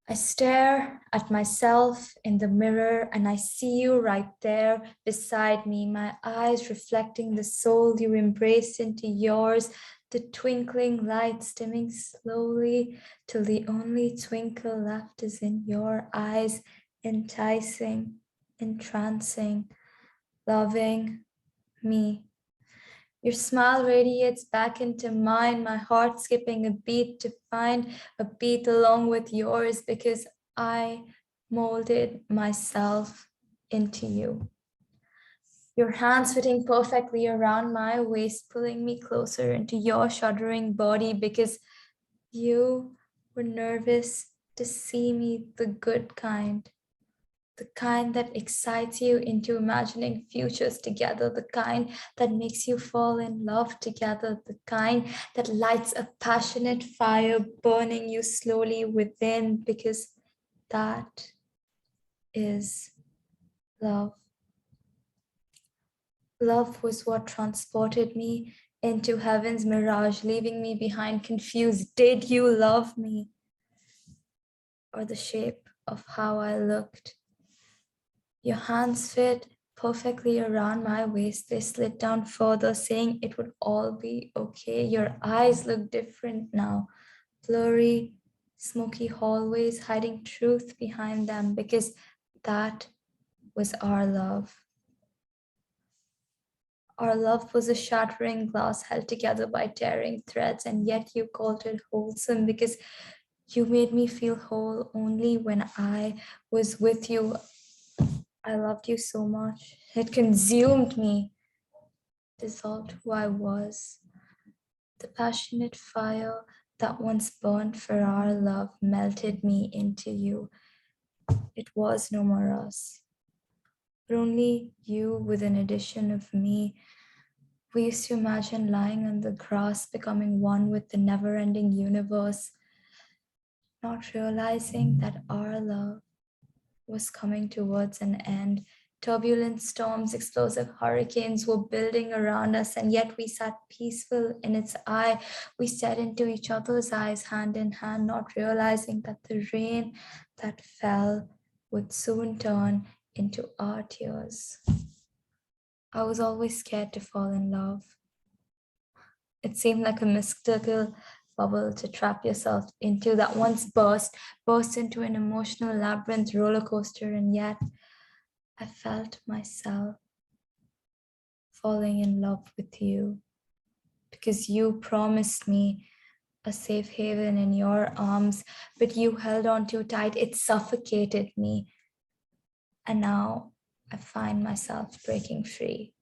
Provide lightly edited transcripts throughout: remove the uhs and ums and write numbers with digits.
I stare at myself in the mirror and I see you right there beside me, my eyes reflecting the soul you embraced into yours, the twinkling lights dimming slowly till the only twinkle left is in your eyes, enticing, entrancing, loving me. Your smile radiates back into mine, my heart skipping a beat to find a beat along with yours because I molded myself into you. Your hands fitting perfectly around my waist, pulling me closer into your shuddering body because you were nervous to see me the good kind. The kind that excites you into imagining futures together, the kind that makes you fall in love together, the kind that lights a passionate fire burning you slowly within, because that is love. Love was what transported me into heaven's mirage, leaving me behind confused. Did you love me? Or the shape of how I looked? Your hands fit perfectly around my waist. They slid down further, saying it would all be okay. Your eyes look different now, blurry, smoky hallways hiding truth behind them, because that was our love. Our love was a shattering glass held together by tearing threads, and yet you called it wholesome because you made me feel whole only when I was with you. I loved you so much. It consumed me, dissolved who I was. The passionate fire that once burned for our love melted me into you. It was no more us, but only you with an addition of me. We used to imagine lying on the grass, becoming one with the never-ending universe, not realizing that our love was coming towards an end. Turbulent storms, explosive hurricanes were building around us, and yet we sat peaceful in its eye. We stared into each other's eyes, hand in hand, not realizing that the rain that fell would soon turn into our tears. I was always scared to fall in love. It seemed like a mystical bubble to trap yourself into that once burst into an emotional labyrinth roller coaster, and yet I felt myself falling in love with you because you promised me a safe haven in your arms, but you held on too tight. It suffocated me. And now I find myself breaking free.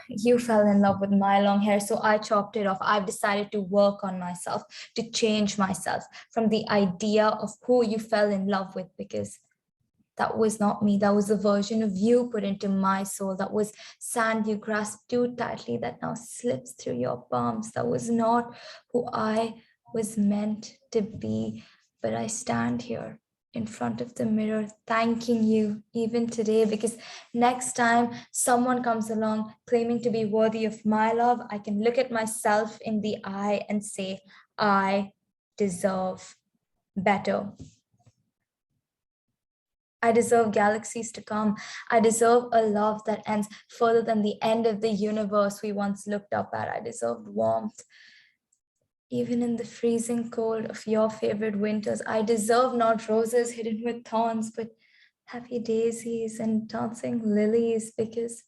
You fell in love with my long hair, so I chopped it off. I've decided to work on myself, to change myself from the idea of who you fell in love with, because that was not me. That was a version of you put into my soul. That was sand you grasped too tightly that now slips through your palms. That was not who I was meant to be. But I stand here in front of the mirror, thanking you even today, because next time someone comes along claiming to be worthy of my love, I can look at myself in the eye and say, I deserve better. I deserve galaxies to come. I deserve a love that ends further than the end of the universe we once looked up at. I deserved warmth. Even in the freezing cold of your favorite winters, I deserve not roses hidden with thorns, but happy daisies and dancing lilies, because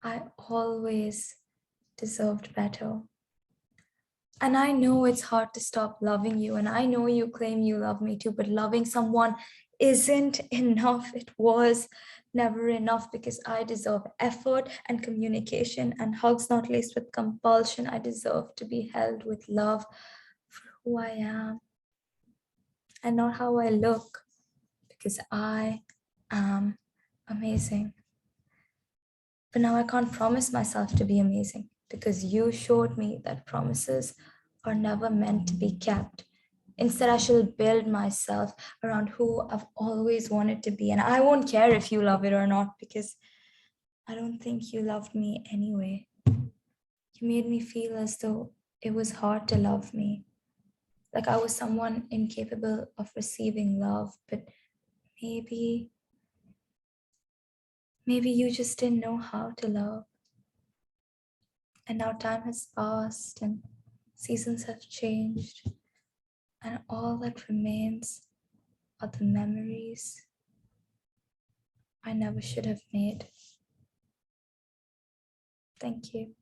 I always deserved better. And I know it's hard to stop loving you, and I know you claim you love me too, but loving someone isn't enough. It was never enough, because I deserve effort and communication and hugs not laced with compulsion. I deserve to be held with love for who I am and not how I look, because I am amazing. But now I can't promise myself to be amazing, because you showed me that promises are never meant to be kept. Instead, I shall build myself around who I've always wanted to be. And I won't care if you love it or not, because I don't think you loved me anyway. You made me feel as though it was hard to love me. like I was someone incapable of receiving love, but maybe, maybe you just didn't know how to love. And now time has passed and seasons have changed, and all that remains are the memories I never should have made. Thank you.